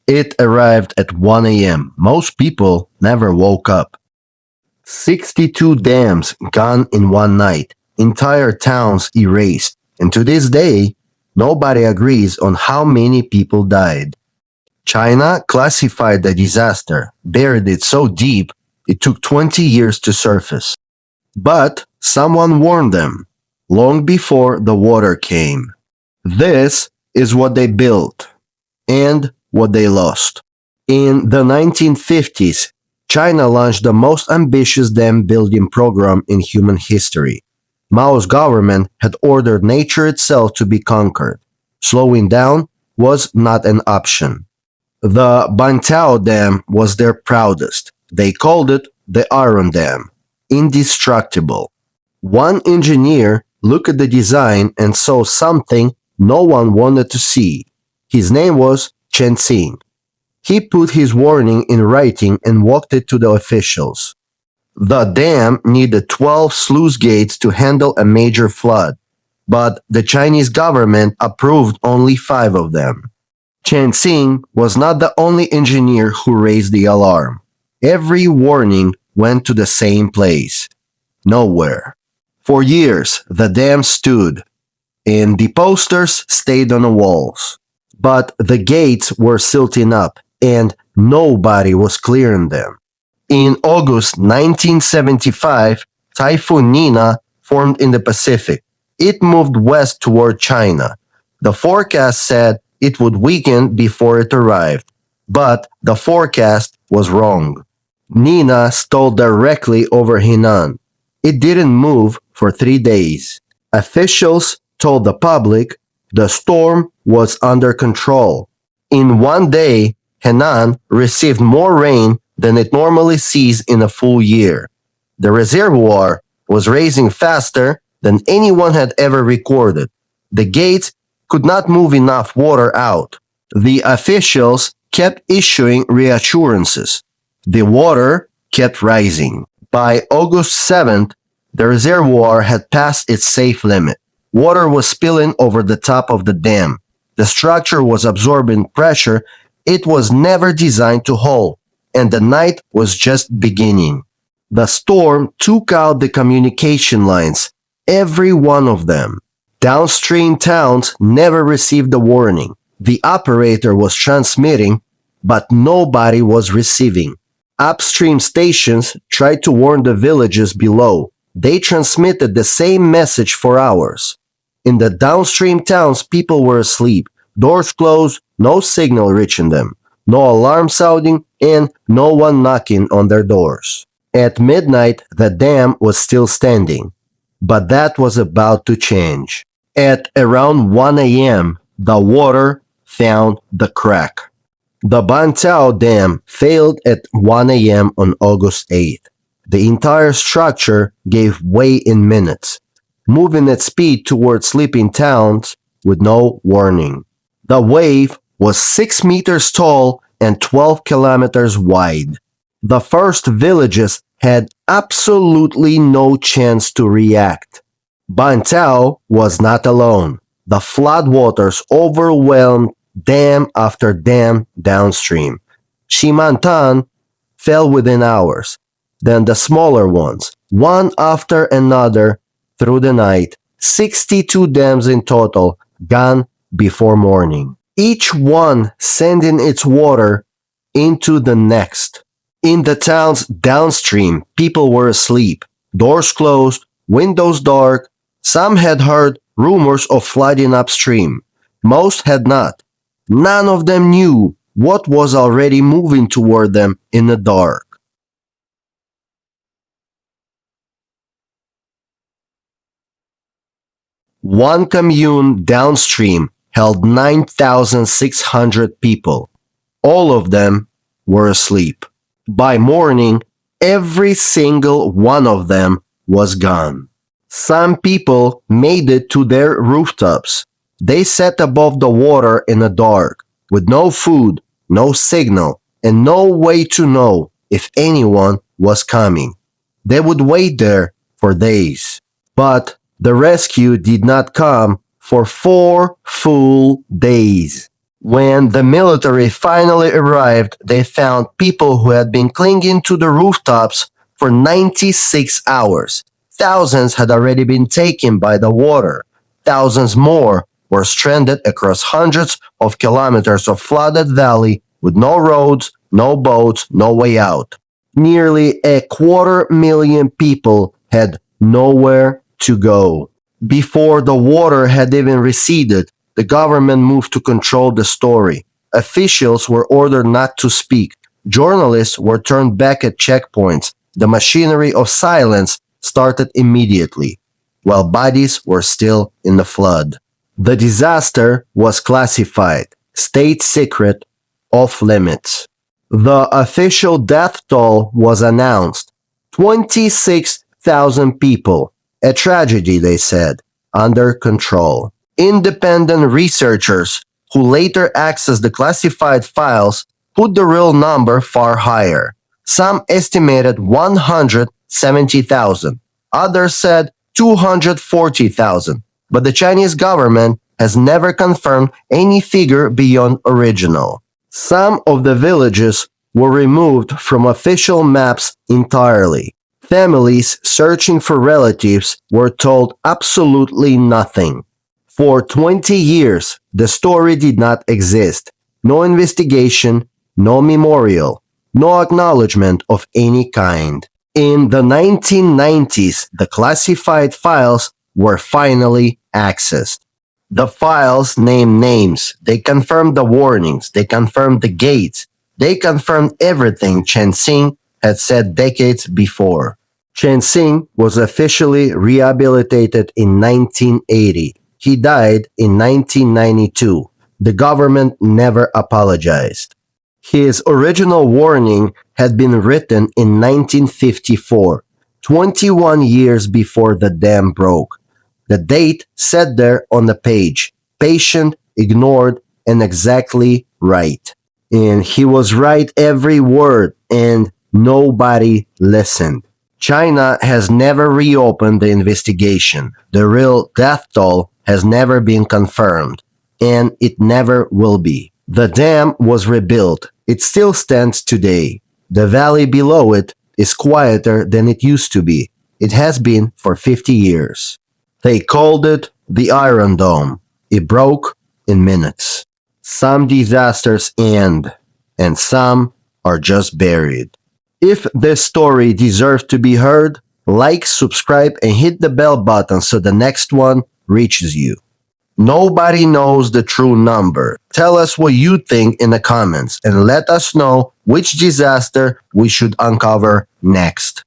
It arrived at 1 a.m. Most people never woke up. 62 dams gone in one night, entire towns erased, and to this day, nobody agrees on how many people died. China classified the disaster, buried it so deep it took 20 years to surface. But someone warned them long before the water came. This is what they built and what they lost. In the 1950s, China launched the most ambitious dam building program in human history. Mao's government had ordered nature itself to be conquered. Slowing down was not an option. The Banqiao Dam was their proudest. They called it the Iron Dam, indestructible. One engineer looked at the design and saw something no one wanted to see. His name was Chen Xing. He put his warning in writing and walked it to the officials. The dam needed 12 sluice gates to handle a major flood, but the Chinese government approved only 5 of them. Chen Xing was not the only engineer who raised the alarm. Every warning went to the same place. Nowhere. For years, the dam stood, and the posters stayed on the walls. But the gates were silting up, and nobody was clearing them. In August 1975, Typhoon Nina formed in the Pacific. It moved west toward China. The forecast said it would weaken before it arrived, but the forecast was wrong. Nina stole directly over Henan. It didn't move for 3 days. Officials told the public the storm was under control. In 1 day, Henan received more rain than it normally sees in a full year. The reservoir was raising faster than anyone had ever recorded. The gates could not move enough water out. The officials kept issuing reassurances. The water kept rising. By August 7th, the reservoir had passed its safe limit. Water was spilling over the top of the dam. The structure was absorbing pressure it was never designed to hold, and the night was just beginning. The storm took out the communication lines, every one of them. Downstream towns never received a warning. The operator was transmitting, but nobody was receiving. Upstream stations tried to warn the villages below. They transmitted the same message for hours. In the downstream towns, people were asleep. Doors closed, no signal reaching them, no alarm sounding, and no one knocking on their doors. At midnight, the dam was still standing, but that was about to change. At around 1 a.m., the water found the crack. The Banqiao Dam failed at 1 a.m. on August 8th. The entire structure gave way in minutes, moving at speed towards sleeping towns with no warning. The wave was 6 meters tall and 12 kilometers wide. The first villages had absolutely no chance to react. Banqiao was not alone. The floodwaters overwhelmed dam after dam downstream. Shimantan fell within hours. Then the smaller ones, one after another through the night. 62 dams in total, gone before morning. Each one sending its water into the next. In the towns downstream, people were asleep. Doors closed, windows dark. Some had heard rumors of flooding upstream. Most had not. None of them knew what was already moving toward them in the dark. One commune downstream held 9,600 people. All of them were asleep. By morning, every single one of them was gone. Some people made it to their rooftops. They sat above the water in the dark, with no food, no signal, and no way to know if anyone was coming. They would wait there for days. But the rescue did not come for 4 full days. When the military finally arrived, they found people who had been clinging to the rooftops for 96 hours. Thousands had already been taken by the water. Thousands more were stranded across hundreds of kilometers of flooded valley with no roads, no boats, no way out. Nearly 250,000 people had nowhere to go. Before the water had even receded, the government moved to control the story. Officials were ordered not to speak. Journalists were turned back at checkpoints. The machinery of silence started immediately, while bodies were still in the flood. The disaster was classified state secret, off limits. The official death toll was announced 26,000 people. A tragedy, they said, under control. Independent researchers who later accessed the classified files put the real number far higher. Some estimated 170,000. Others said 240,000. But the Chinese government has never confirmed any figure beyond original. Some of the villages were removed from official maps entirely. Families searching for relatives were told absolutely nothing. For 20 years, the story did not exist. No investigation, no memorial, no acknowledgement of any kind. In the 1990s, the classified files were finally accessed. The files named names, they confirmed the warnings, they confirmed the gates, they confirmed everything Chen Xing had said decades before. Chen Xing was officially rehabilitated in 1980. He died in 1992. The government never apologized. His original warning had been written in 1954, 21 years before the dam broke. The date said there on the page, patient, ignored, and exactly right. And he was right every word, and nobody listened. China has never reopened the investigation. The real death toll has never been confirmed, and it never will be. The dam was rebuilt. It still stands today. The valley below it is quieter than it used to be. It has been for 50 years. They called it the Iron Dome. It broke in minutes. Some disasters end, and some are just buried. If this story deserves to be heard, like, subscribe, and hit the bell button so the next one reaches you. Nobody knows the true number. Tell us what you think in the comments and let us know which disaster we should uncover next.